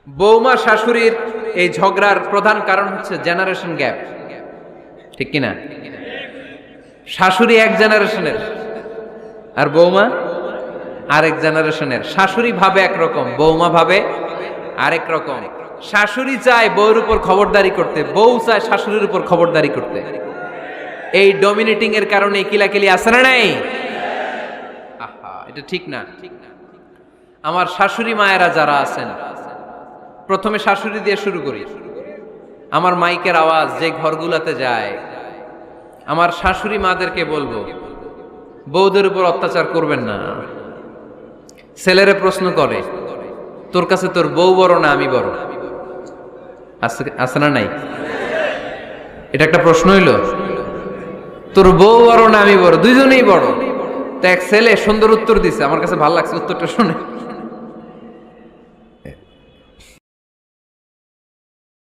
বৌমা শাশুড়ির এই ঝগড়ার প্রধান কারণ হচ্ছে জেনারেশন গ্যাপ, ঠিক কিনা? শাশুড়ি এক জেনারেশনের আর বৌমা আরেক জেনারেশনের। শাশুড়ি ভাবে একরকম, বৌমা ভাবে আরেক রকম। শাশুড়ি চায় বউর উপর খবরদারি করতে, বউ চায় শাশুড়ির উপর খবরদারি করতে। এই ডমিনেটিং এর কারণে কিলাকিলি আছে না নাই? আহা, এটা ঠিক না। আমার শাশুড়ি মায়েরা যারা আছেন, প্রথমে শাশুড়ি দিয়ে শুরু করি। আমার মাইকের আওয়াজ যে ঘরগুলাতে যায়, আমার শাশুড়ি মাদেরকে বলবো, বউদের উপর অত্যাচার করবেন না। ছেলেরে প্রশ্ন করে, তোর কাছে তোর বউ বড় না আমি বড়? আছে না নাই? এটা একটা প্রশ্ন হইল। তোর বউ বড় না আমি বড়? দুইজনেই বড়। তো এক ছেলে সুন্দর উত্তর দিছে, আমার কাছে ভালো লাগছে উত্তরটা শুনে।